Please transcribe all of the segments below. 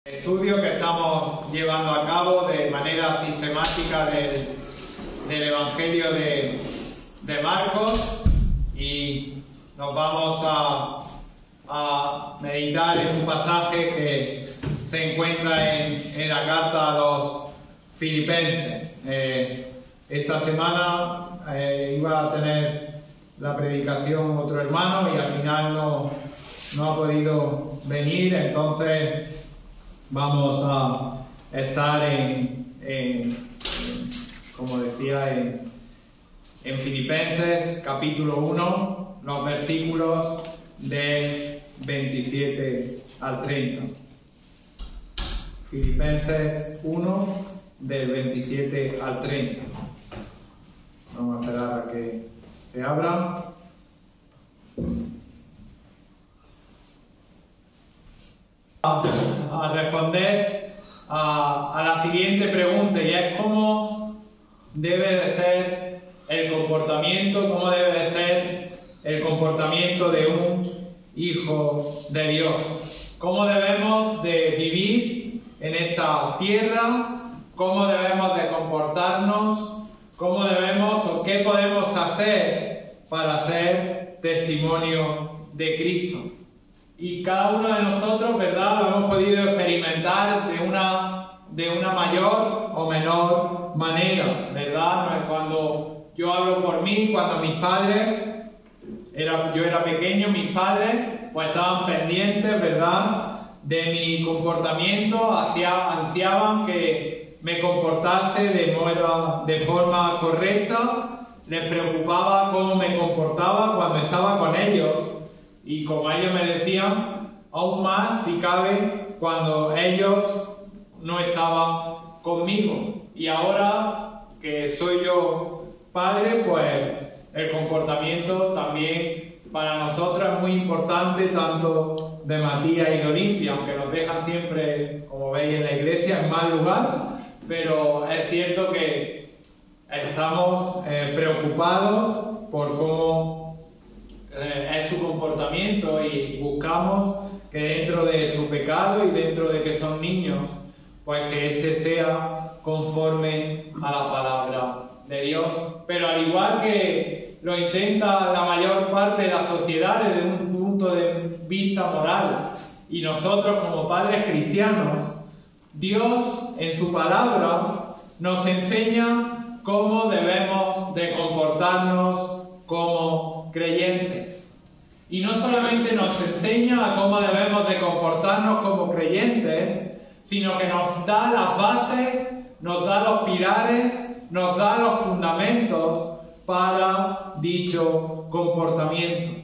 Estudio que estamos llevando a cabo de manera sistemática del Evangelio de Marcos, y nos vamos a meditar en un pasaje que se encuentra en la carta a los Filipenses. Esta semana iba a tener la predicación otro hermano y al final no ha podido venir, entonces vamos a estar como decía, en Filipenses capítulo 1, los versículos del 27 al 30. Filipenses 1, del 27 al 30. Vamos a esperar a que se abra. A responder a la siguiente pregunta, y es cómo debe de ser el comportamiento, cómo debe de ser el comportamiento de un hijo de Dios, cómo debemos de vivir en esta tierra, cómo debemos de comportarnos, cómo debemos o qué podemos hacer para ser testimonio de Cristo. Y cada uno de nosotros, ¿verdad?, lo hemos podido experimentar de una mayor o menor manera, ¿verdad? Cuando yo hablo por mí, cuando mis padres, yo era pequeño, mis padres pues estaban pendientes, ¿verdad?, de mi comportamiento, ansiaban que me comportase de forma correcta, les preocupaba cómo me comportaba cuando estaba con ellos. Y como ellos me decían, aún más si cabe cuando ellos no estaban conmigo. Y ahora que soy yo padre, pues el comportamiento también para nosotros es muy importante, tanto de Matías y de Olimpia, aunque nos dejan siempre, como veis en la iglesia, en mal lugar, pero es cierto que estamos preocupados por cómo es su comportamiento, y buscamos que dentro de su pecado y dentro de que son niños, pues que este sea conforme a la palabra de Dios. Pero al igual que lo intenta la mayor parte de la sociedad desde un punto de vista moral, y nosotros como padres cristianos, Dios en su palabra nos enseña cómo debemos de comportarnos como creyentes. Y no solamente nos enseña a cómo debemos de comportarnos como creyentes, sino que nos da las bases, nos da los pilares, nos da los fundamentos para dicho comportamiento.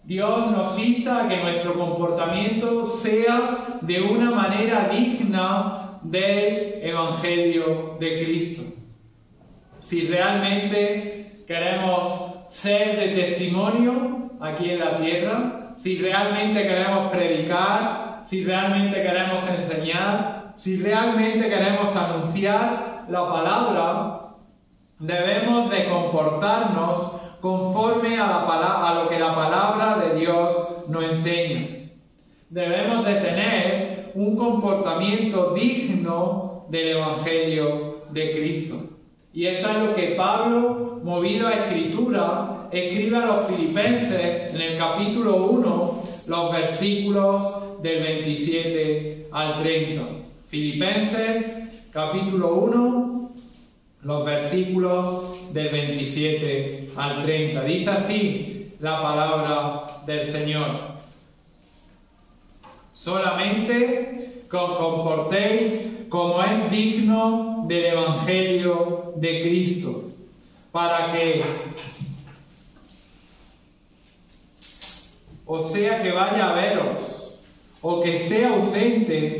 Dios nos insta a que nuestro comportamiento sea de una manera digna del Evangelio de Cristo. Si realmente queremos ser de testimonio aquí en la tierra, si realmente queremos predicar, si realmente queremos enseñar, si realmente queremos anunciar la palabra, debemos de comportarnos conforme a lo que la palabra de Dios nos enseña. Debemos de tener un comportamiento digno del Evangelio de Cristo. Y esto es lo que Pablo, movido a Escritura, escribe a los Filipenses en el capítulo 1, los versículos del 27 al 30. Filipenses, capítulo 1, los versículos del 27 al 30. Dice así la palabra del Señor: solamente que os comportéis como es digno del Evangelio de Cristo, para que, o sea que vaya a veros, o que esté ausente,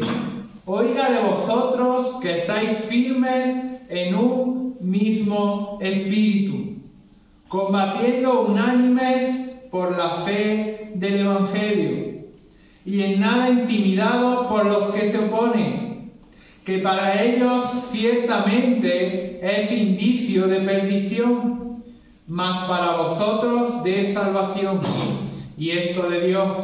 oiga de vosotros que estáis firmes en un mismo espíritu, combatiendo unánimes por la fe del Evangelio, y en nada intimidados por los que se oponen, que para ellos ciertamente es indicio de perdición, mas para vosotros de salvación, y esto de Dios,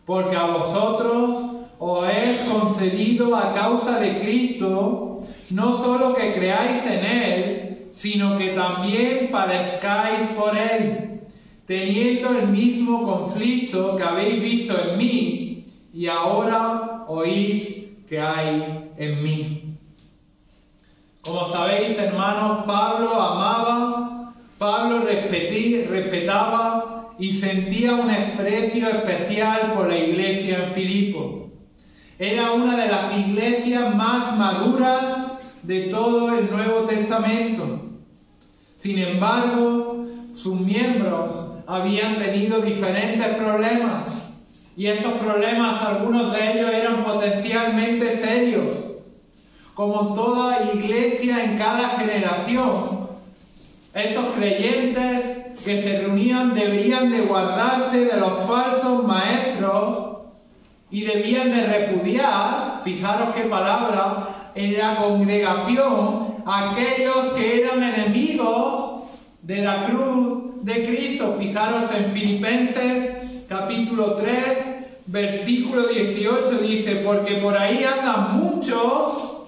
porque a vosotros os es concedido a causa de Cristo, no solo que creáis en Él, sino que también padezcáis por Él, teniendo el mismo conflicto que habéis visto en mí y ahora oís que hay en mí. Como sabéis, hermanos, Pablo amaba, Pablo respetaba y sentía un aprecio especial por la iglesia en Filipo. Era una de las iglesias más maduras de todo el Nuevo Testamento. Sin embargo, sus miembros habían tenido diferentes problemas, y esos problemas, algunos de ellos eran potencialmente serios. Como toda iglesia en cada generación, estos creyentes que se reunían deberían de guardarse de los falsos maestros y debían de repudiar, fijaros qué palabra, en la congregación, aquellos que eran enemigos de la cruz de Cristo. Fijaros en Filipenses capítulo 3, versículo 18, dice: porque por ahí andan muchos,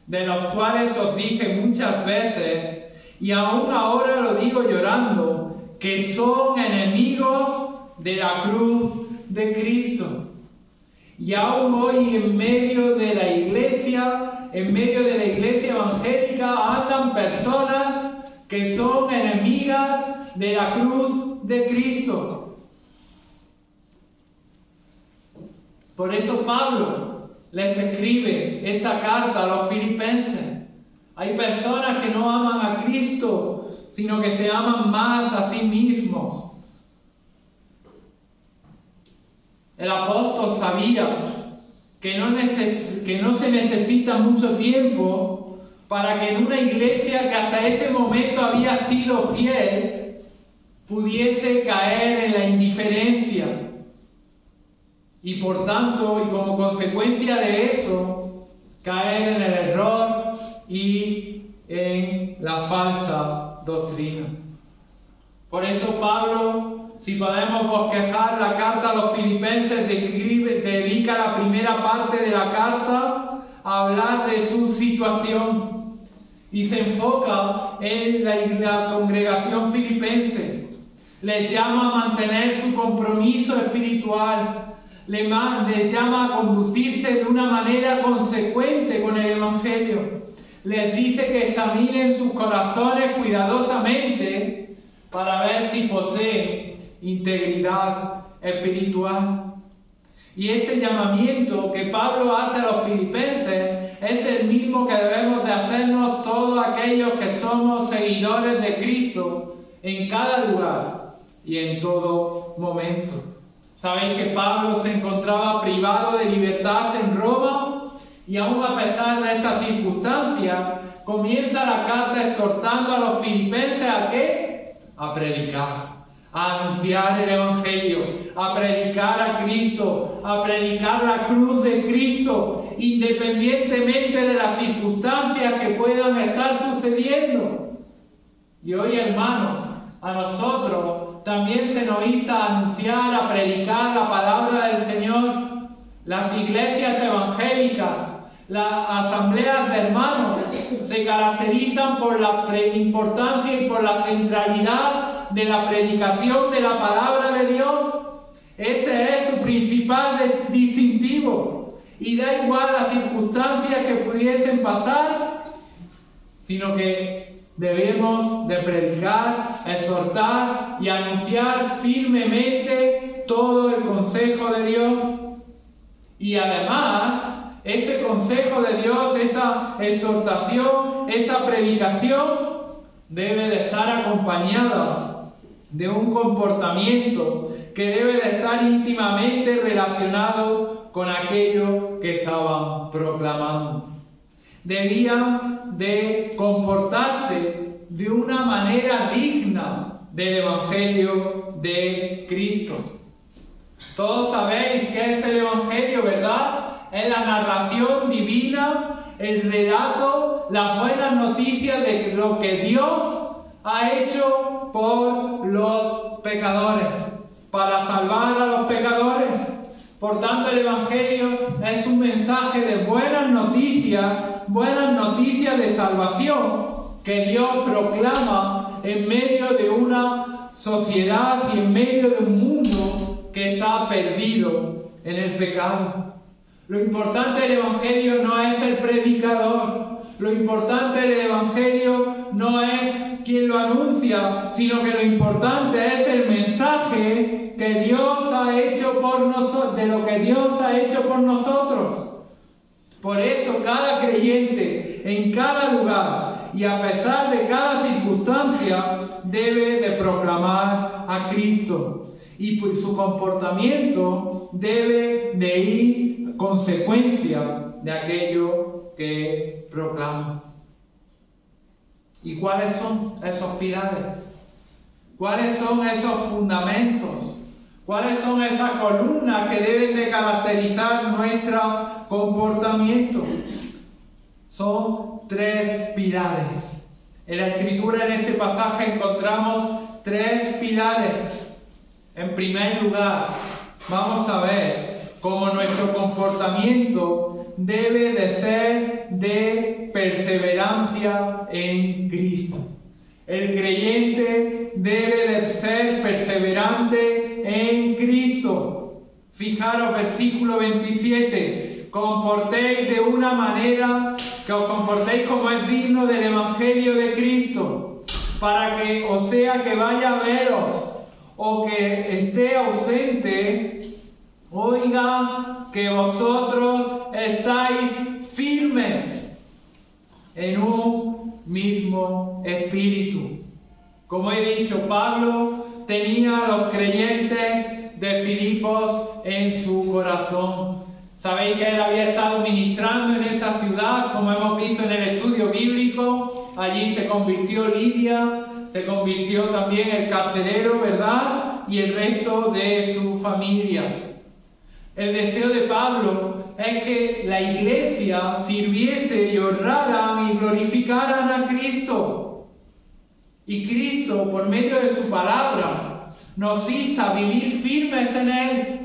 de los cuales os dije muchas veces, y aún ahora lo digo llorando, que son enemigos de la cruz de Cristo. Y aún hoy en medio de la iglesia evangélica, andan personas que son enemigas de la cruz de Cristo. Por eso Pablo les escribe esta carta a los filipenses. Hay personas que no aman a Cristo, sino que se aman más a sí mismos. El apóstol sabía que no se necesita mucho tiempo para que en una iglesia que hasta ese momento había sido fiel pudiese caer en la indiferencia. Y por tanto, y como consecuencia de eso, caer en el error y en la falsa doctrina. Por eso Pablo, si podemos bosquejar la carta a los filipenses, dedica la primera parte de la carta a hablar de su situación y se enfoca en la congregación filipense. Les llama a mantener su compromiso espiritual. Les llama a conducirse de una manera consecuente con el Evangelio. Les dice que examinen sus corazones cuidadosamente para ver si poseen integridad espiritual. Y este llamamiento que Pablo hace a los filipenses es el mismo que debemos de hacernos todos aquellos que somos seguidores de Cristo en cada lugar y en todo momento. Sabéis que Pablo se encontraba privado de libertad en Roma y aún a pesar de estas circunstancias comienza la carta exhortando a los filipenses ¿a qué? A predicar, a anunciar el Evangelio, a predicar a Cristo, a predicar la cruz de Cristo, independientemente de las circunstancias que puedan estar sucediendo. Y hoy, hermanos, a nosotros también se nos insta a anunciar, a predicar la palabra del Señor. Las iglesias evangélicas, las asambleas de hermanos, se caracterizan por la importancia y por la centralidad de la predicación de la palabra de Dios. Este es su principal distintivo. Y da igual las circunstancias que pudiesen pasar, sino que debemos de predicar, exhortar y anunciar firmemente todo el consejo de Dios. Y además, ese consejo de Dios, esa exhortación, esa predicación, debe de estar acompañada de un comportamiento que debe de estar íntimamente relacionado con aquello que estaban proclamando. Debían de comportarse de una manera digna del Evangelio de Cristo. Todos sabéis qué es el Evangelio, ¿verdad? Es la narración divina, el relato, las buenas noticias de lo que Dios ha hecho por los pecadores, para salvar a los pecadores. Por tanto, el Evangelio es un mensaje de buenas noticias de salvación que Dios proclama en medio de una sociedad y en medio de un mundo que está perdido en el pecado. Lo importante del Evangelio no es el predicador, lo importante del Evangelio no es quien lo anuncia, sino que lo importante es el mensaje que Dios ha hecho por nosotros, de lo que Dios ha hecho por nosotros. Por eso cada creyente en cada lugar y a pesar de cada circunstancia debe de proclamar a Cristo y por su comportamiento debe de ir consecuencia de aquello que proclama. ¿Y cuáles son esos pilares? ¿Cuáles son esos fundamentos? ¿Cuáles son esas columnas que deben de caracterizar nuestro comportamiento? Son 3 pilares. En la Escritura, en este pasaje, encontramos 3 pilares. En primer lugar, vamos a ver cómo nuestro comportamiento debe de ser de perseverancia en Cristo. El creyente debe de ser perseverante en Cristo. Fijaros, versículo 27. Comportéis de una manera que os comportéis como es digno del Evangelio de Cristo, para que, o sea que vaya a veros o que esté ausente, oiga que vosotros estáis firmes en un mismo espíritu. Como he dicho, Pablo tenía a los creyentes de Filipos en su corazón. Sabéis que él había estado ministrando en esa ciudad, como hemos visto en el estudio bíblico. Allí se convirtió Lidia, se convirtió también el carcelero, ¿verdad? Y el resto de su familia. El deseo de Pablo es que la iglesia sirviese y honraran y glorificaran a Cristo. Y Cristo, por medio de su palabra, nos insta a vivir firmes en Él,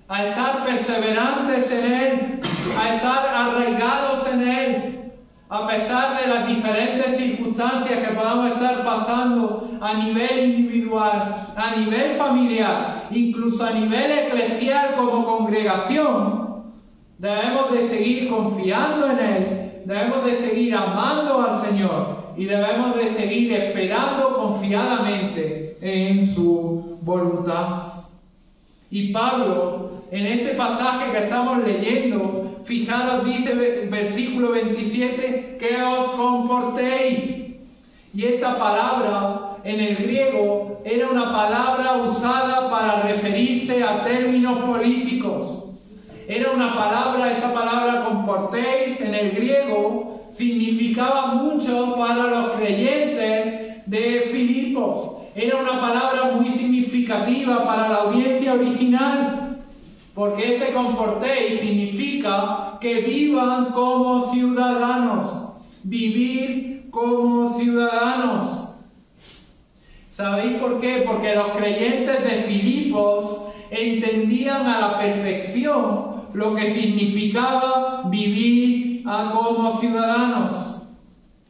a estar perseverantes en Él, a estar arraigados en Él, a pesar de las diferentes circunstancias que podamos estar pasando a nivel individual, a nivel familiar, incluso a nivel eclesial como congregación. Debemos de seguir confiando en Él, debemos de seguir amando al Señor y debemos de seguir esperando confiadamente en su voluntad. Y Pablo, en este pasaje que estamos leyendo, fijaros, dice versículo 27, que os comportéis. Y esta palabra en el griego era una palabra usada para referirse a términos políticos. Era una palabra, esa palabra comportéis en el griego significaba mucho para los creyentes de Filipos. Era una palabra muy significativa para la audiencia original, porque ese comportéis significa que vivan como ciudadanos, vivir como ciudadanos. ¿Sabéis por qué? Porque los creyentes de Filipos entendían a la perfección lo que significaba vivir como ciudadanos.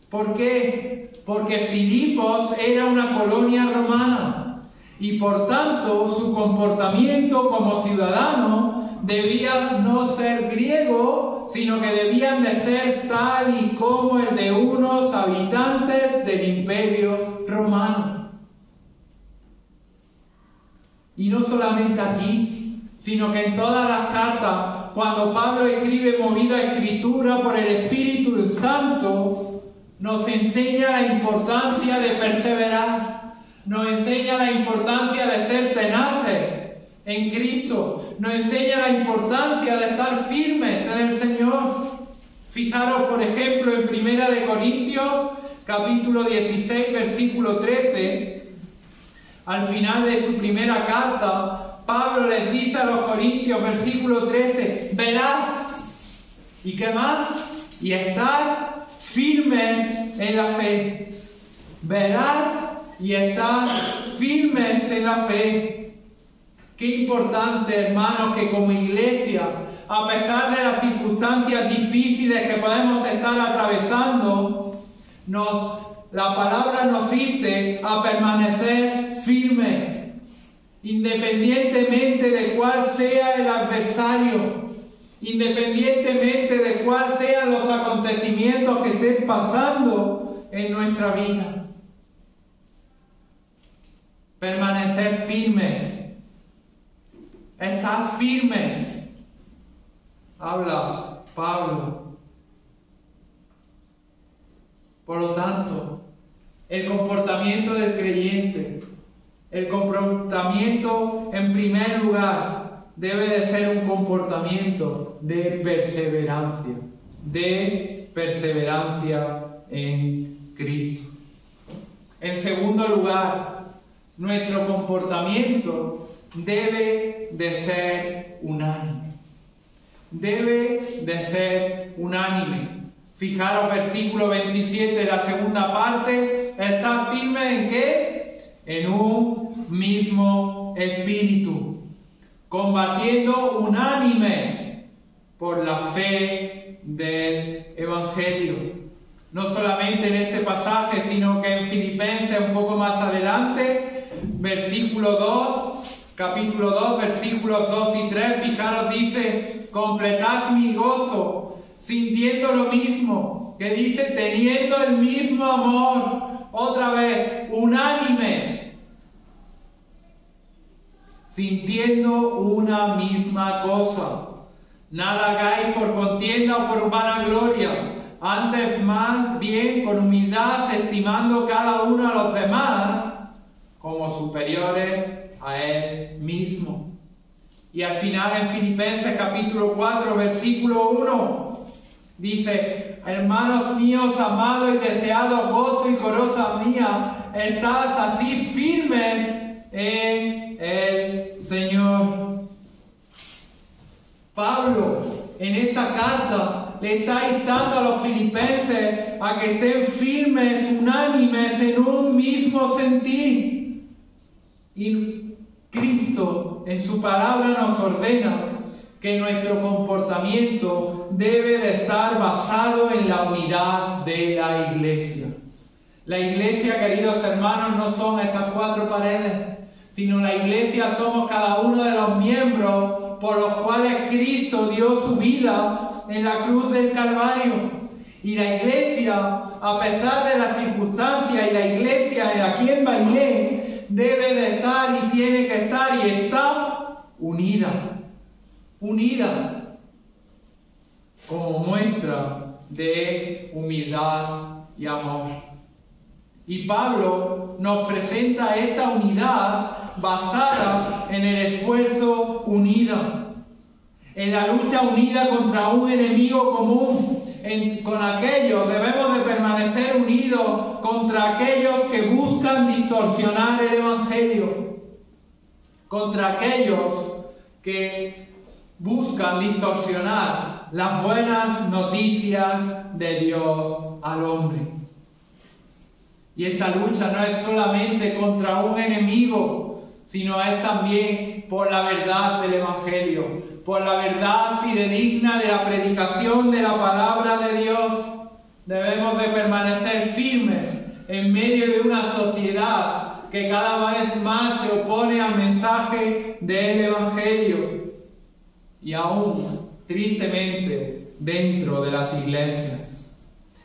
¿Por qué? Porque Filipos era una colonia romana y por tanto su comportamiento como ciudadano debía no ser griego, sino que debían de ser tal y como el de unos habitantes del Imperio Romano. Y no solamente aquí, sino que en todas las cartas, cuando Pablo escribe movido a escritura por el Espíritu Santo, nos enseña la importancia de perseverar, nos enseña la importancia de ser tenaces en Cristo, nos enseña la importancia de estar firmes en el Señor. Fijaros, por ejemplo, en 1 Corintios, capítulo 16, versículo 13, al final de su primera carta, Pablo les dice a los corintios, versículo 13, velad, ¿y qué más? Y estad firmes en la fe. Velad y estad firmes en la fe. Qué importante, hermanos, que como iglesia, a pesar de las circunstancias difíciles que podemos estar atravesando, la palabra nos inste a permanecer firmes, independientemente de cuál sea el adversario, independientemente de cuáles sean los acontecimientos que estén pasando en nuestra vida. Permanecer firmes. Estad firmes. Habla Pablo. Por lo tanto, el comportamiento del creyente, el comportamiento en primer lugar, debe de ser un comportamiento de perseverancia en Cristo. En segundo lugar, nuestro comportamiento debe de ser unánime. Debe de ser unánime. Fijaros, versículo 27, la segunda parte, está firme ¿en qué? En un mismo espíritu, combatiendo unánimes por la fe del Evangelio. No solamente en este pasaje, sino que en Filipenses un poco más adelante, versículo 2, capítulo 2, versículos 2 y 3, fijaros, dice, completad mi gozo, sintiendo lo mismo, que dice, teniendo el mismo amor, otra vez, unánimes, sintiendo una misma cosa. Nada hagáis por contienda o por vanagloria, antes más bien con humildad, estimando cada uno a los demás como superiores a él mismo. Y al final en Filipenses capítulo 4, versículo 1, dice, hermanos míos, amados y deseados, gozo y coraza mía, estad así firmes en el Señor. Pablo, en esta carta, le está instando a los filipenses a que estén firmes, unánimes, en un mismo sentir. Y Cristo, en su palabra, nos ordena que nuestro comportamiento debe de estar basado en la unidad de la iglesia. La iglesia, queridos hermanos, no son estas cuatro paredes, sino la iglesia somos cada uno de los miembros por los cuales Cristo dio su vida en la cruz del Calvario. Y la iglesia, a pesar de las circunstancias, y la iglesia aquí en Bailén, debe de estar y tiene que estar y está unida, como muestra de humildad y amor. Y Pablo nos presenta esta unidad basada en el esfuerzo unido, en la lucha unida contra un enemigo común. Con aquellos debemos de permanecer unidos contra aquellos que buscan distorsionar el Evangelio, contra aquellos que buscan distorsionar las buenas noticias de Dios al hombre. Y esta lucha no es solamente contra un enemigo, sino es también por la verdad del Evangelio, por la verdad fidedigna de la predicación de la palabra de Dios. Debemos de permanecer firmes en medio de una sociedad que cada vez más se opone al mensaje del Evangelio. Y aún, tristemente, dentro de las iglesias.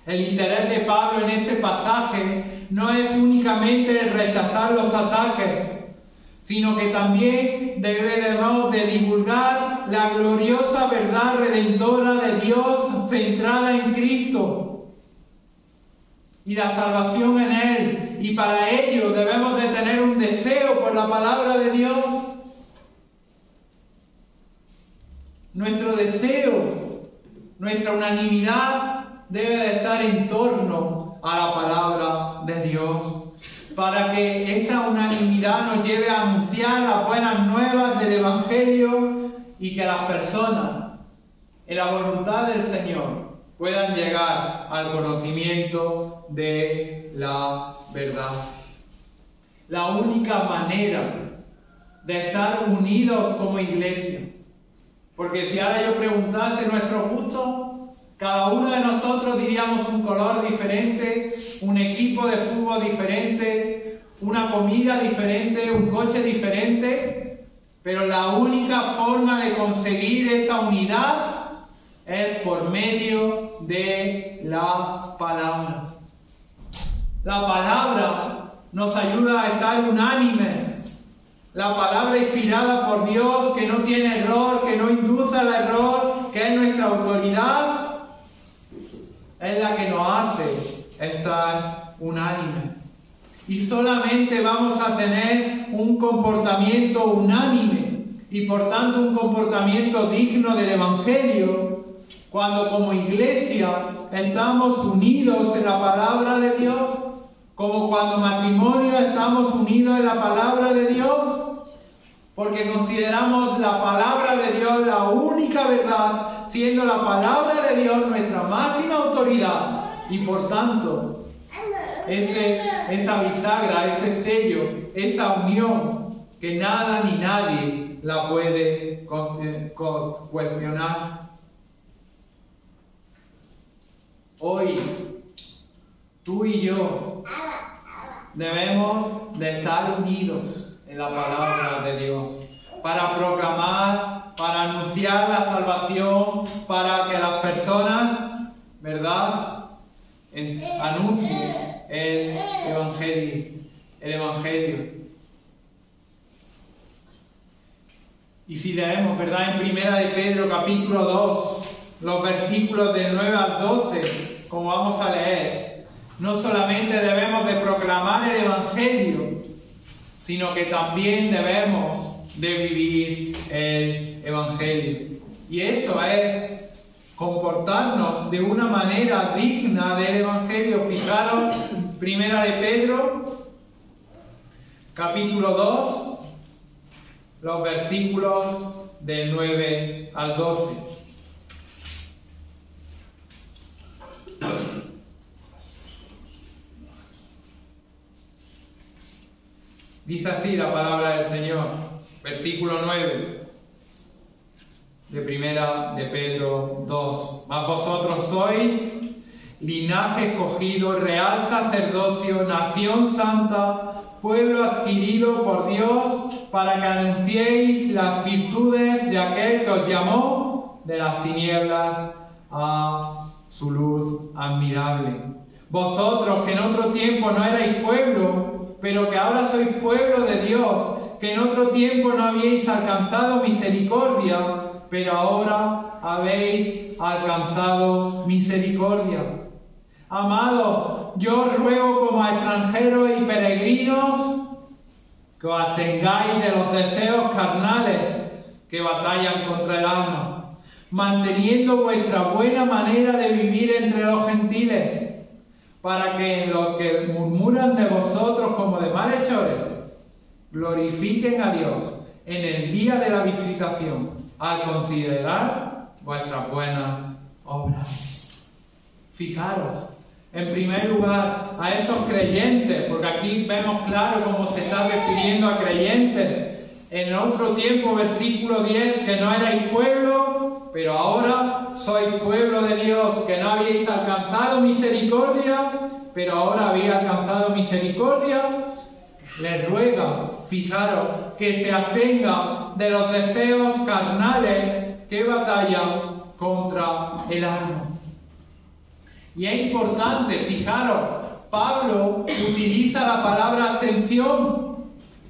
El interés de Pablo en este pasaje no es únicamente el rechazar los ataques, sino que también debemos de divulgar la gloriosa verdad redentora de Dios centrada en Cristo y la salvación en Él. Y para ello debemos de tener un deseo por la palabra de Dios. Nuestro deseo, nuestra unanimidad debe de estar en torno a la palabra de Dios, para que esa unanimidad nos lleve a anunciar las buenas nuevas del Evangelio y que las personas, en la voluntad del Señor, puedan llegar al conocimiento de la verdad. La única manera de estar unidos como iglesia. Porque si ahora yo preguntase nuestros gustos, cada uno de nosotros diríamos un color diferente, un equipo de fútbol diferente, una comida diferente, un coche diferente, pero la única forma de conseguir esta unidad es por medio de la palabra. La palabra nos ayuda a estar unánimes. La palabra inspirada por Dios, que no tiene error, que no induce al error, que es nuestra autoridad, es la que nos hace estar unánimes. Y solamente vamos a tener un comportamiento unánime y por tanto un comportamiento digno del Evangelio cuando como iglesia estamos unidos en la palabra de Dios, como cuando matrimonio estamos unidos en la palabra de Dios, porque consideramos la palabra de Dios la única verdad, siendo la palabra de Dios nuestra máxima autoridad, y por tanto esa bisagra, ese sello, esa unión que nada ni nadie la puede cuestionar. Hoy, tú y yo debemos de estar unidos en la palabra de Dios, para proclamar, para anunciar la salvación, para que las personas, ¿verdad?, anuncien el Evangelio. Y si leemos, ¿verdad?, en Primera de Pedro, capítulo 2, los versículos del 9 al 12, como vamos a leer, no solamente debemos de proclamar el Evangelio, sino que también debemos de vivir el Evangelio. Y eso es comportarnos de una manera digna del Evangelio. Fijaros, Primera de Pedro, capítulo 2, los versículos del 9 al 12. Dice así la palabra del Señor, versículo 9 de Primera de Pedro 2. Mas vosotros sois linaje escogido, real sacerdocio, nación santa, pueblo adquirido por Dios, para que anunciéis las virtudes de aquel que os llamó de las tinieblas a su luz admirable. Vosotros que en otro tiempo no erais pueblo, pero que ahora sois pueblo de Dios, que en otro tiempo no habíais alcanzado misericordia, pero ahora habéis alcanzado misericordia. Amados, yo os ruego como a extranjeros y peregrinos que os abstengáis de los deseos carnales que batallan contra el alma, manteniendo vuestra buena manera de vivir entre los gentiles, para que los que murmuran de vosotros como de malhechores glorifiquen a Dios en el día de la visitación, al considerar vuestras buenas obras. Fijaros, en primer lugar, a esos creyentes, porque aquí vemos claro cómo se está refiriendo a creyentes. En otro tiempo, versículo 10, que no erais pueblo, pero ahora sois pueblo de Dios, que no habíais alcanzado misericordia, pero ahora habéis alcanzado misericordia. Les ruega, fijaros, que se abstengan de los deseos carnales que batallan contra el alma. Y es importante, fijaros, Pablo utiliza la palabra abstención.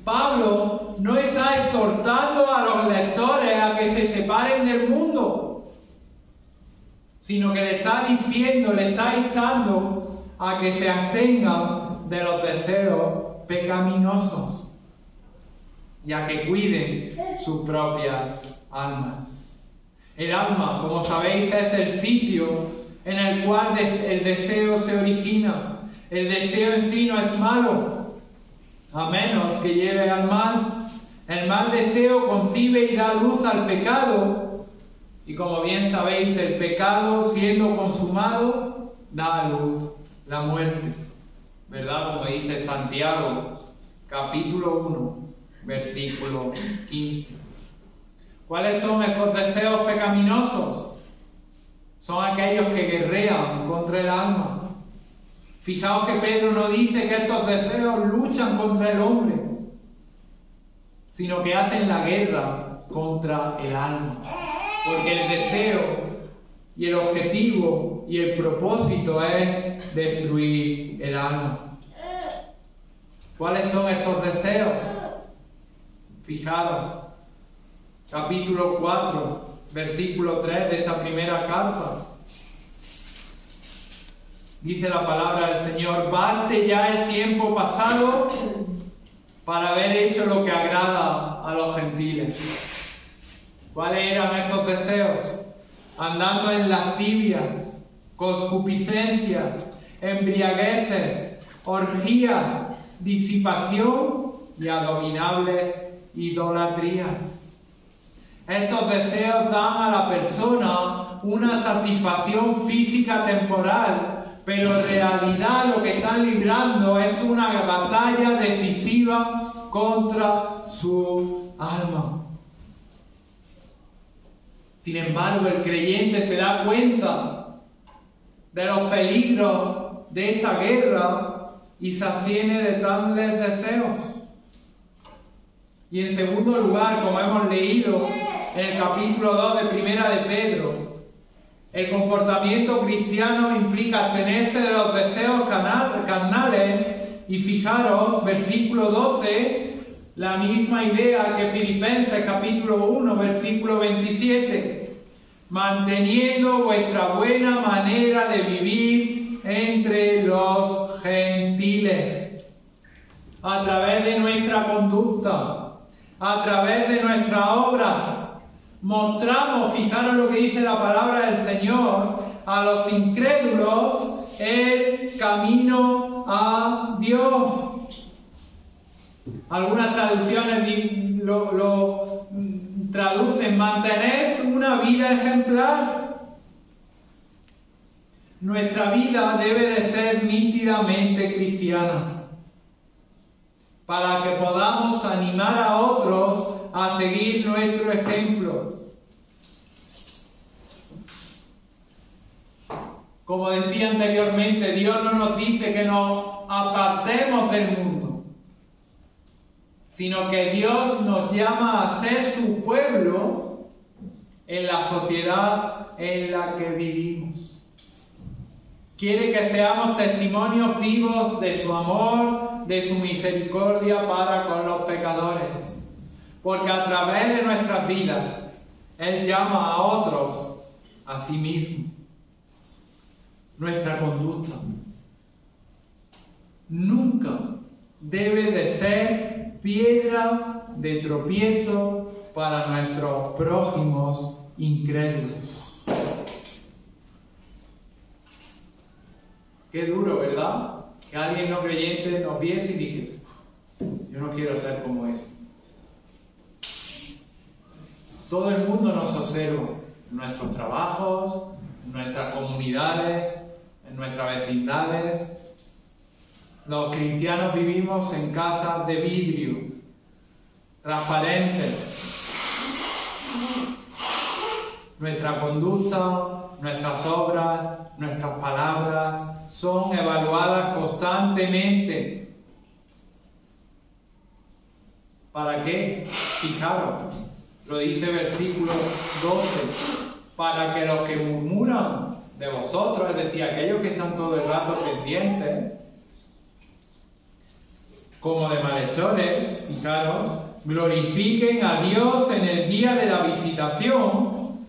Pablo no está exhortando a los lectores a que se separen del mundo, sino que le está diciendo, le está instando a que se abstengan de los deseos pecaminosos y a que cuiden sus propias almas. El alma, como sabéis, es el sitio en el cual el deseo se origina. El deseo en sí no es malo, a menos que lleve al mal. El mal deseo concibe y da luz al pecado, y como bien sabéis, el pecado, siendo consumado, da a luz la muerte. ¿Verdad? Como dice Santiago, capítulo 1, versículo 15. ¿Cuáles son esos deseos pecaminosos? Son aquellos que guerrean contra el alma. Fijaos que Pedro no dice que estos deseos luchan contra el hombre, sino que hacen la guerra contra el alma. Porque el deseo y el objetivo y el propósito es destruir el alma. ¿Cuáles son estos deseos? Fijaros, capítulo 4, versículo 3 de esta primera carta. Dice la palabra del Señor: baste ya el tiempo pasado para haber hecho lo que agrada a los gentiles. ¿Cuáles eran estos deseos? Andando en lascivias, concupiscencias, embriagueces, orgías, disipación y abominables idolatrías. Estos deseos dan a la persona una satisfacción física temporal, pero en realidad lo que están librando es una batalla decisiva contra su alma. Sin embargo, el creyente se da cuenta de los peligros de esta guerra y se abstiene de tales deseos. Y en segundo lugar, como hemos leído en el capítulo 2 de Primera de Pedro, el comportamiento cristiano implica abstenerse de los deseos carnales. Y fijaros, versículo 12, la misma idea que Filipenses capítulo 1, versículo 27. Manteniendo vuestra buena manera de vivir entre los gentiles. A través de nuestra conducta, a través de nuestras obras, mostramos, fijaros lo que dice la palabra del Señor, a los incrédulos el camino a Dios. Algunas traducciones lo traducen: mantened una vida ejemplar. Nuestra vida debe de ser nítidamente cristiana, para que podamos animar a otros a seguir nuestro ejemplo. Como decía anteriormente, Dios no nos dice que nos apartemos del mundo, sino que Dios nos llama a ser su pueblo en la sociedad en la que vivimos. Quiere que seamos testimonios vivos de su amor, de su misericordia para con los pecadores. Porque a través de nuestras vidas, Él llama a otros a sí mismo. Nuestra conducta nunca debe de ser piedra de tropiezo para nuestros prójimos incrédulos. Qué duro, ¿verdad? Que alguien no creyente nos viese y dijese: yo no quiero ser como ese. Todo el mundo nos observa en nuestros trabajos, en nuestras comunidades, en nuestras vecindades. Los cristianos vivimos en casas de vidrio, transparentes. Nuestra conducta, nuestras obras, nuestras palabras son evaluadas constantemente. ¿Para qué? Fijaros, lo dice versículo 12, para que los que murmuran de vosotros, es decir, aquellos que están todo el rato pendientes, como de malhechores, fijaros, glorifiquen a Dios en el día de la visitación,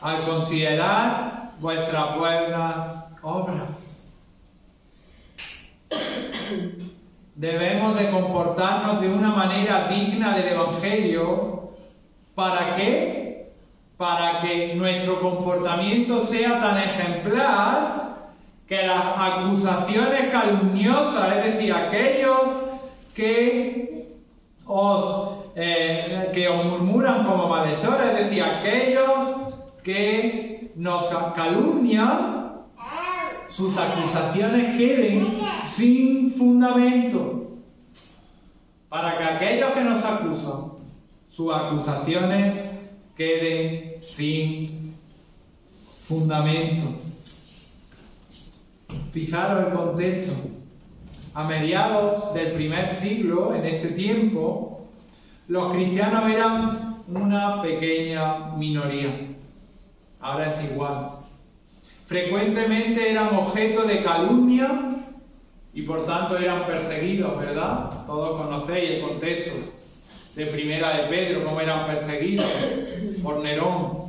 al considerar vuestras buenas obras. Debemos de comportarnos de una manera digna del Evangelio. ¿Para qué? Para que nuestro comportamiento sea tan ejemplar que las acusaciones calumniosas, es decir, aquellos que os murmuran como malhechores, es decir, aquellos que nos calumnian, sus acusaciones queden sin fundamento. para que aquellos que nos acusan, sus acusaciones queden sin fundamento. Fijaros el contexto. A mediados del primer siglo, en este tiempo, los cristianos eran una pequeña minoría. Ahora es igual. Frecuentemente eran objeto de calumnia y por tanto eran perseguidos, ¿verdad? Todos conocéis el contexto de Primera de Pedro, cómo eran perseguidos por Nerón.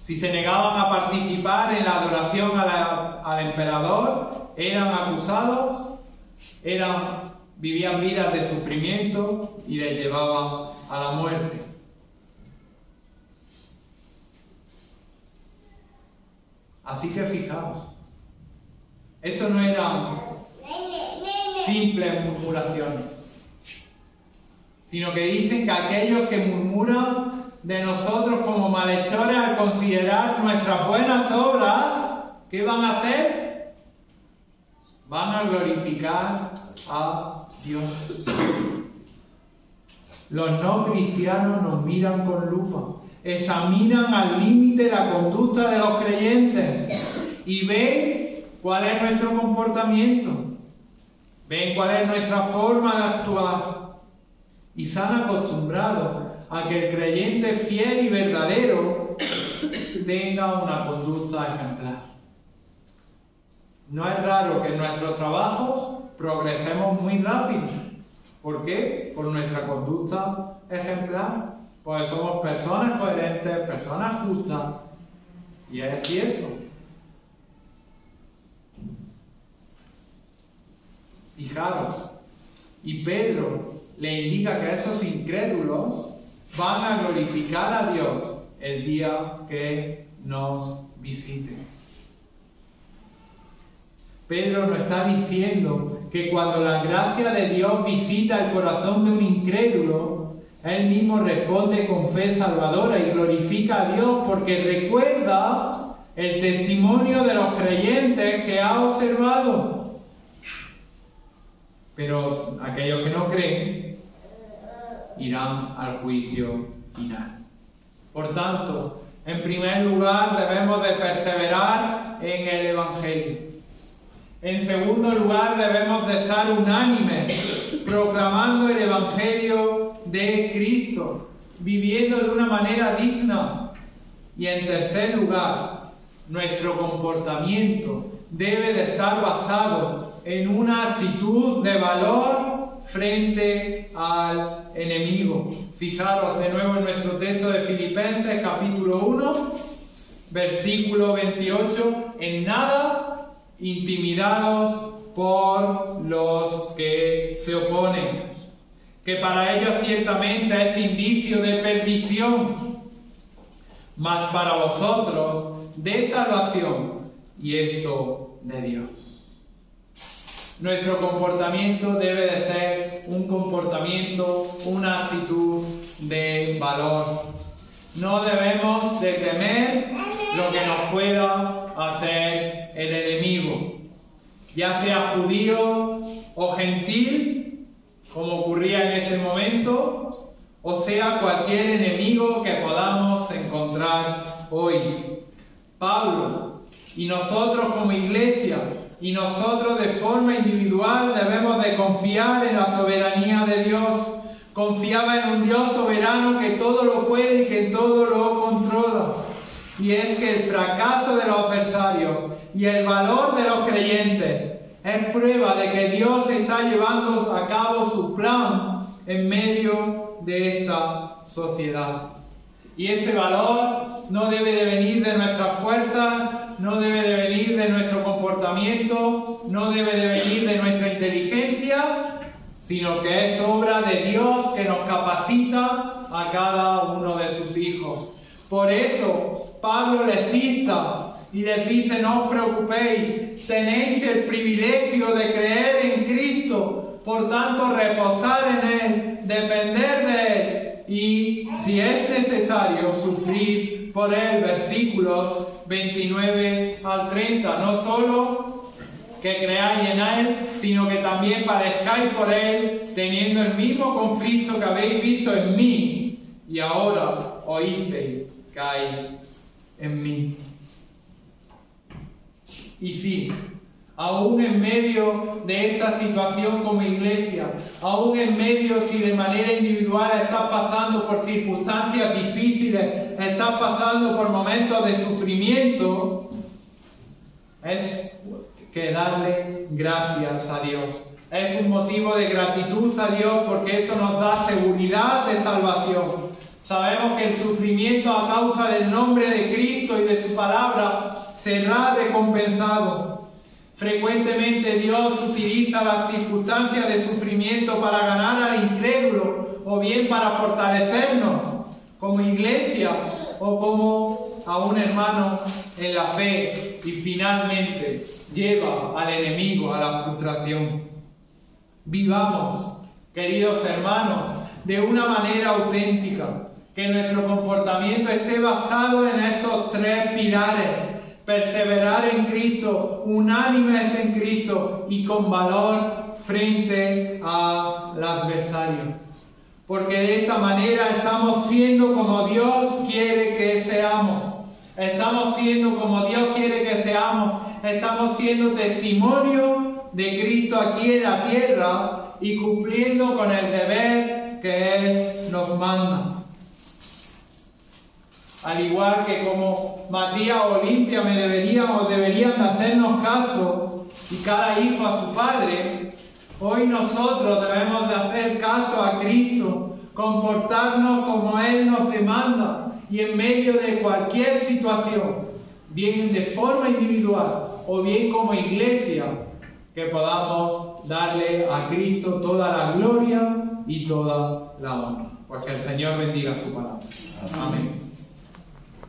Si se negaban a participar en la adoración al emperador, eran acusados, vivían vidas de sufrimiento y les llevaban a la muerte. Así que fijaos, esto no eran simples murmuraciones, sino que dicen que aquellos que murmuran de nosotros como malhechores al considerar nuestras buenas obras, ¿qué van a hacer? Van a glorificar a Dios. Los no cristianos nos miran con lupa, examinan al límite la conducta de los creyentes y ven cuál es nuestro comportamiento, ven cuál es nuestra forma de actuar y se han acostumbrado a que el creyente fiel y verdadero tenga una conducta ejemplar. No es raro que en nuestros trabajos progresemos muy rápido. ¿Por qué? Por nuestra conducta ejemplar. Pues somos personas coherentes, personas justas. Y es cierto. Fijaros. Y Pedro le indica que esos incrédulos van a glorificar a Dios el día que nos visite. Pedro nos está diciendo que cuando la gracia de Dios visita el corazón de un incrédulo, él mismo responde con fe salvadora y glorifica a Dios porque recuerda el testimonio de los creyentes que ha observado. Pero aquellos que no creen irán al juicio final. Por tanto, en primer lugar debemos de perseverar en el Evangelio. En segundo lugar debemos de estar unánimes, proclamando el Evangelio de Cristo, viviendo de una manera digna. Y en tercer lugar, nuestro comportamiento debe de estar basado en una actitud de valor frente al enemigo. Fijaros de nuevo en nuestro texto de Filipenses capítulo 1, versículo 28, en nada intimidados por los que se oponen, que para ellos ciertamente es indicio de perdición, mas para vosotros de salvación, y esto de Dios. Nuestro comportamiento debe de ser un comportamiento, una actitud de valor. No debemos de temer lo que nos pueda hacer el enemigo, ya sea judío o gentil, como ocurría en ese momento, o sea cualquier enemigo que podamos encontrar hoy. Pablo y nosotros como iglesia y nosotros de forma individual debemos de confiar en la soberanía de Dios. Confiaba en un Dios soberano que todo lo puede y que todo lo controla. Y es que el fracaso de los adversarios y el valor de los creyentes es prueba de que Dios está llevando a cabo su plan en medio de esta sociedad. Y este valor no debe de venir de nuestras fuerzas, no debe de venir de nuestro comportamiento, no debe de venir de nuestra inteligencia, sino que es obra de Dios que nos capacita a cada uno de sus hijos. Por eso Pablo les insta y les dice: no os preocupéis, tenéis el privilegio de creer en Cristo, por tanto reposar en Él, depender de Él y, si es necesario, sufrir por Él. Versículos 29 al 30. No solo que creáis en Él, sino que también padezcáis por Él, teniendo el mismo conflicto que habéis visto en mí, y ahora oísteis que hay en mí. Y sí, aún en medio de esta situación como iglesia, aún en medio si de manera individual estás pasando por circunstancias difíciles, estás pasando por momentos de sufrimiento, es que darle gracias a Dios. Es un motivo de gratitud a Dios porque eso nos da seguridad de salvación. Sabemos que el sufrimiento a causa del nombre de Cristo y de su palabra será recompensado. Frecuentemente Dios utiliza las circunstancias de sufrimiento para ganar al incrédulo o bien para fortalecernos como iglesia o como a un hermano en la fe, y finalmente lleva al enemigo a la frustración. Vivamos, queridos hermanos, de una manera auténtica, que nuestro comportamiento esté basado en estos tres pilares: perseverar en Cristo, unánimes en Cristo y con valor frente al adversario. Porque de esta manera estamos siendo como Dios quiere que seamos. Estamos siendo como Dios quiere que seamos. Estamos siendo testimonio de Cristo aquí en la tierra y cumpliendo con el deber que Él nos manda. Al igual que como Matías o Olimpia deberían hacernos caso, y cada hijo a su padre, hoy nosotros debemos de hacer caso a Cristo, comportarnos como Él nos demanda, y en medio de cualquier situación, bien de forma individual o bien como iglesia, que podamos darle a Cristo toda la gloria y toda la honra. Pues que el Señor bendiga su palabra. Amén.